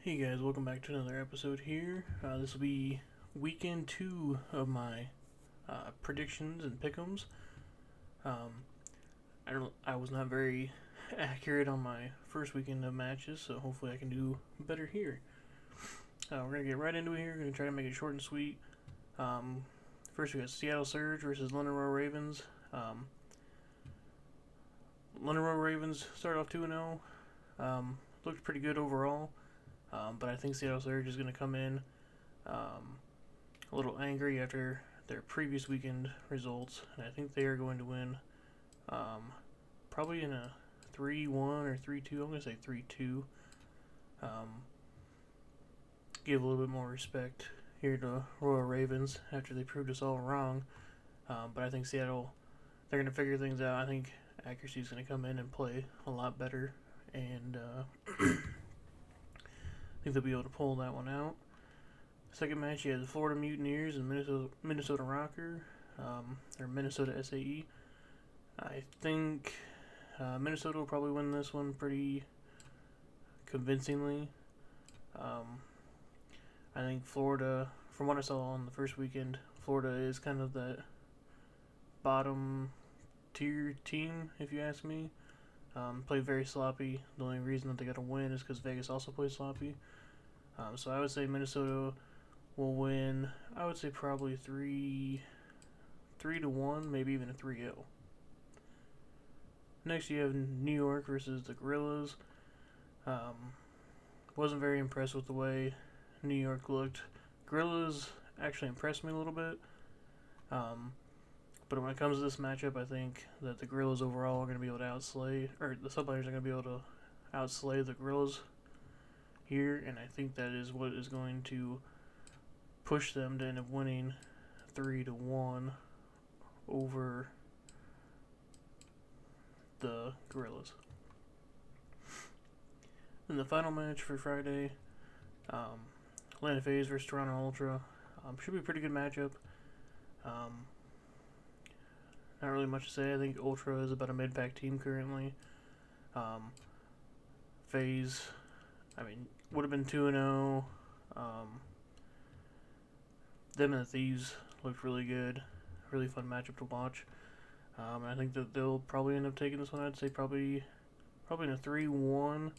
Hey guys, welcome back to another episode here. This will be weekend 2 of my predictions and pick'ems. I was not very accurate on my first weekend of matches, so hopefully I can do better here. We're gonna get right into it here. We're gonna try to make it short and sweet. First we got Seattle Surge versus London Royal Ravens. London Royal Ravens started off 2-0. Looked pretty good overall. But I think Seattle Surge is going to come in a little angry after their previous weekend results, and I think they are going to win probably in a 3-1 or 3-2. I'm going to say 3-2. Give a little bit more respect here to Royal Ravens after they proved us all wrong. But I think Seattle, they're going to figure things out. I think accuracy is going to come in and play a lot better, and I think they'll be able to pull that one out. Second match, you had the Florida Mutineers and Minnesota Rokkr, or Minnesota SAE. I think Minnesota will probably win this one pretty convincingly. I think Florida, from what I saw on the first weekend, Florida is kind of that bottom tier team, if you ask me. Played very sloppy. The only reason that they got to win is because Vegas also played sloppy. So I would say Minnesota will win. I would say probably 3-1, maybe even a 3-0. Next, you have New York versus the Guerrillas. Wasn't very impressed with the way New York looked. Guerrillas actually impressed me a little bit. But when it comes to this matchup, I think that the Guerrillas overall are going to be able to outslay, or the Subliners are going to be able to outslay the Guerrillas here, and I think that is what is going to push them to end up winning 3-1 over the Guerrillas. Then the final match for Friday, FaZe versus Toronto Ultra. Should be a pretty good matchup. Not really much to say. I think Ultra is about a mid-pack team currently. FaZe, would have been 2-0. Them and the Thieves looked really good. Really fun matchup to watch. And I think that they'll probably end up taking this one. I'd say probably in a 3-1.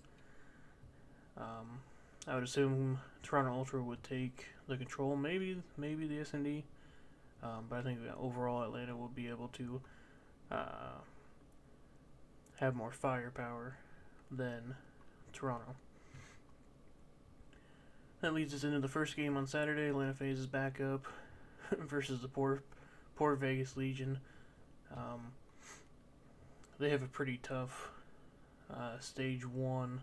I would assume Toronto Ultra would take the control. Maybe the S&D. But I think that overall Atlanta will be able to have more firepower than Toronto. That leads us into the first game on Saturday. Atlanta FaZe is back up versus the poor Vegas Legion. They have a pretty tough stage 1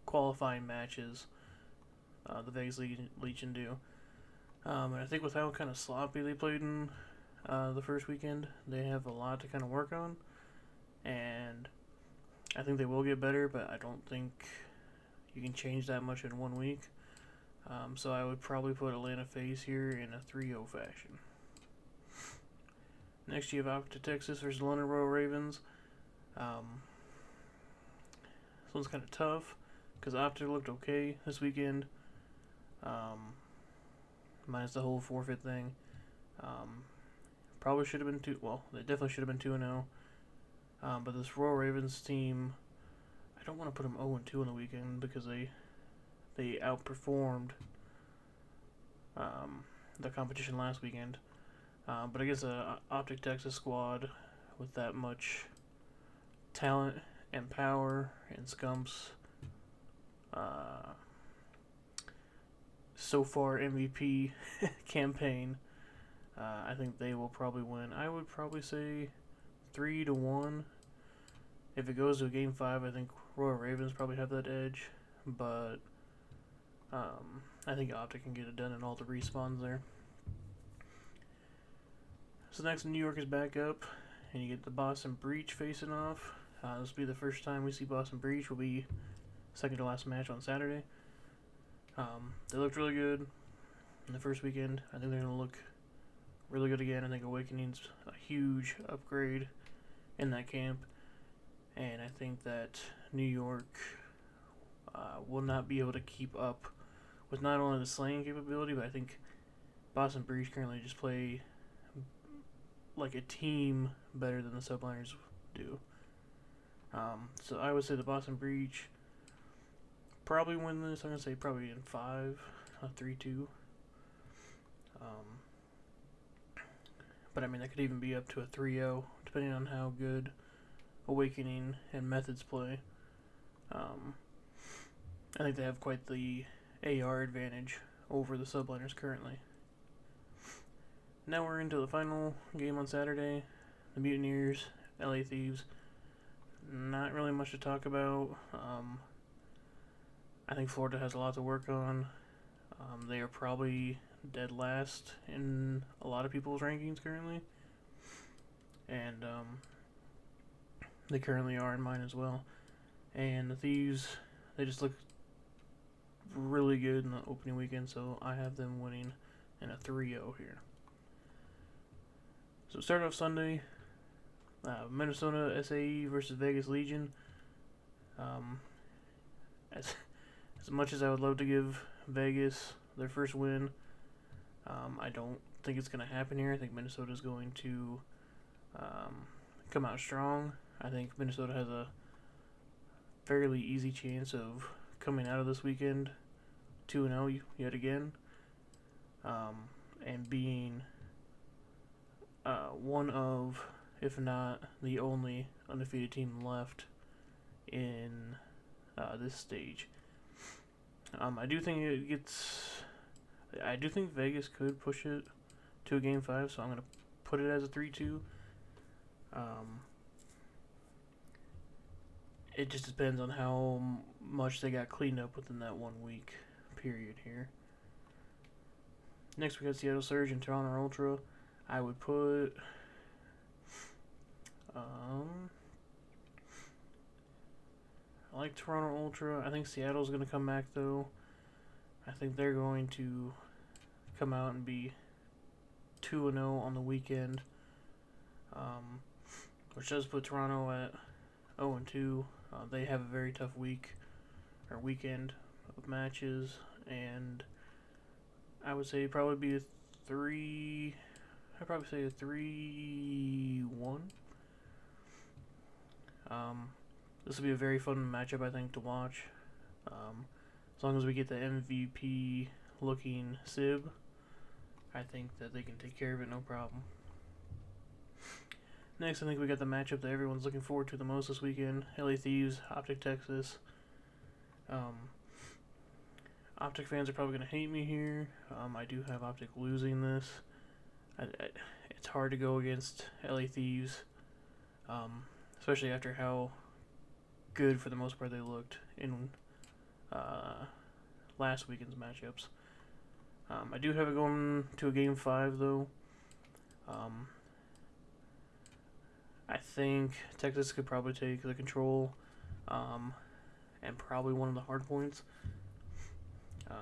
qualifying matches. The Vegas Legion do. And I think with how kind of sloppy they played in the first weekend, they have a lot to kind of work on. And I think they will get better, but I don't think you can change that much in 1 week. So I would probably put Atlanta FaZe here in a 3-0 fashion. Next, you have OpTic Texas versus London Royal Ravens. This one's kind of tough because OpTic looked okay this weekend. Minus the whole forfeit thing. Probably should have been they definitely should have been 2-0. But this Royal Ravens team, I don't want to put them 0-2 on the weekend because they outperformed the competition last weekend. But I guess a OpTic Texas squad with that much talent and power and Scump's so far MVP campaign, I think they will probably win. I would probably say 3-1. If it goes to a game 5, I think Royal Ravens probably have that edge, but I think OpTic can get it done in all the respawns there. So next, New York is back up, and you get the Boston Breach facing off. This will be the first time we see Boston Breach. Will be second to last match on Saturday. They looked really good in the first weekend. I think they're going to look really good again. I think Owakening's a huge upgrade in that camp. And I think that New York will not be able to keep up with not only the slaying capability, but I think Boston Breach currently just play like a team better than the Subliners do. So I would say the Boston Breach probably win this. I'm going to say probably in 5, 3-2. But I mean, that could even be up to a 3-0, depending on how good Owakening and Methodz play. I think they have quite the AR advantage over the Subliners currently. Now we're into the final game on Saturday, the Mutineers, LA Thieves. Not really much to talk about. I think Florida has a lot to work on. They are probably dead last in a lot of people's rankings currently. And they currently are in mine as well. And the Thieves, they just look really good in the opening weekend, so I have them winning in a 3-0 here. So start off Sunday, Minnesota SAE versus Vegas Legion. As much as I would love to give Vegas their first win, I don't think it's going to happen here. I think Minnesota is going to come out strong. I think Minnesota has a fairly easy chance of coming out of this weekend 2-0 yet again, and being one of, if not the only, undefeated team left in this stage. I do think Vegas could push it to a game 5, so I'm gonna put it as a 3-2. It just depends on how much they got cleaned up within that 1 week period here. Next we got Seattle Surge and Toronto Ultra. I would put I like Toronto Ultra. I think Seattle's going to come back though. I think they're going to come out and be 2-0 on the weekend, which does put Toronto at 0-2. They have a very tough weekend of matches, and I would say probably be a 3. I'd probably say a 3-1. This will be a very fun matchup, I think, to watch. As long as we get the MVP looking Sib, I think that they can take care of it no problem. Next, I think we got the matchup that everyone's looking forward to the most this weekend. LA Thieves, OpTic Texas. OpTic fans are probably going to hate me here. I do have OpTic losing this. It's hard to go against LA Thieves, especially after how good, for the most part, they looked in last weekend's matchups. I do have it going to a game 5, though. I think Texas could probably take the control, and probably one of the hard points.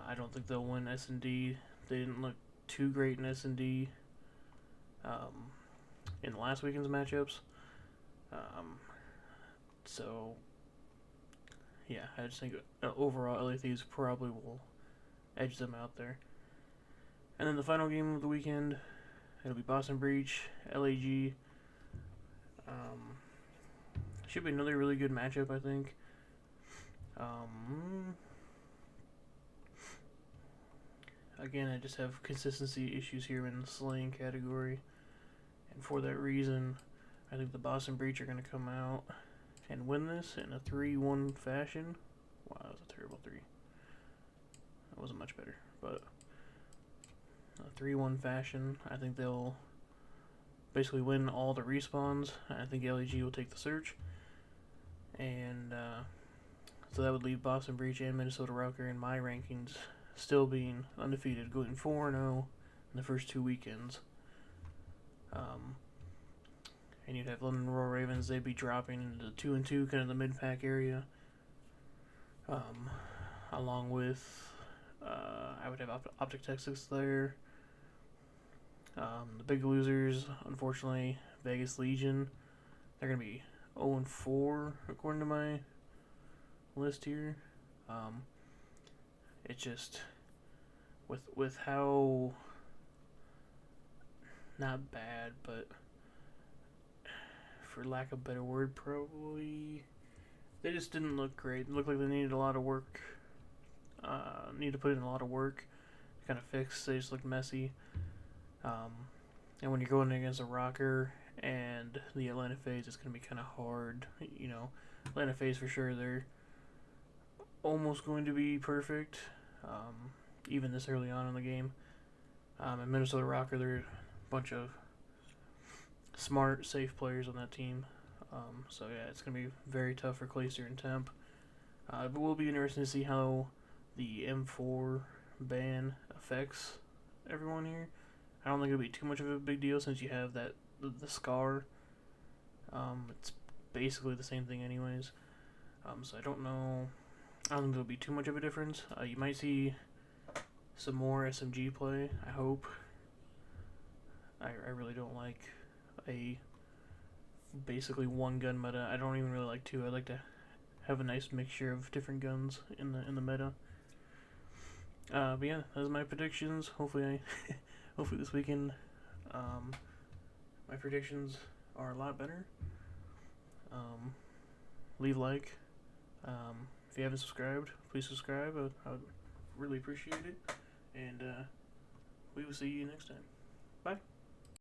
I don't think they'll win S&D. They didn't look too great in S&D in last weekend's matchups. So, yeah, I just think overall LA Thieves probably will edge them out there. And then the final game of the weekend, it'll be Boston Breach, LAG. Should be another really good matchup, I think. Again, I just have consistency issues here in the slaying category, and for that reason, I think the Boston Breach are going to come out and win this in a 3-1 fashion. Wow, that was a terrible 3. That wasn't much better, but a 3-1 fashion. I think they'll basically win all the respawns. I think LAG will take the search, and so that would leave Boston Breach and Minnesota Rokkr in my rankings still being undefeated, going 4-0 in the first 2 weekends. And you'd have London Royal Ravens, they'd be dropping into 2-2, kind of the mid-pack area. Along with, I would have OpTic Texas there. The big losers, unfortunately, Vegas Legion. They're going to be 0-4 according to my list here. It just with how not bad, but for lack of a better word, probably they just didn't look great. It looked like they needed a lot of work. Need to put in a lot of work to kind of fix. They just looked messy. And when you're going against a Rokkr and the Atlanta FaZe, it's going to be kind of hard. You know, Atlanta FaZe for sure, they're almost going to be perfect, even this early on in the game. And Minnesota Rokkr, they're a bunch of smart, safe players on that team. So yeah, it's going to be very tough for Clayster and Temp. But it will be interesting to see how the M4 ban affects everyone here. I don't think it'll be too much of a big deal since you have that the scar. It's basically the same thing anyways. So I don't know. I don't think there'll be too much of a difference. You might see some more SMG play, I hope. I really don't like a basically one gun meta. I don't even really like two. I like to have a nice mixture of different guns in the meta. But yeah, those are my predictions. Hopefully hopefully this weekend my predictions are a lot better. Leave a like. If you haven't subscribed, please subscribe. I would really appreciate it. And we will see you next time.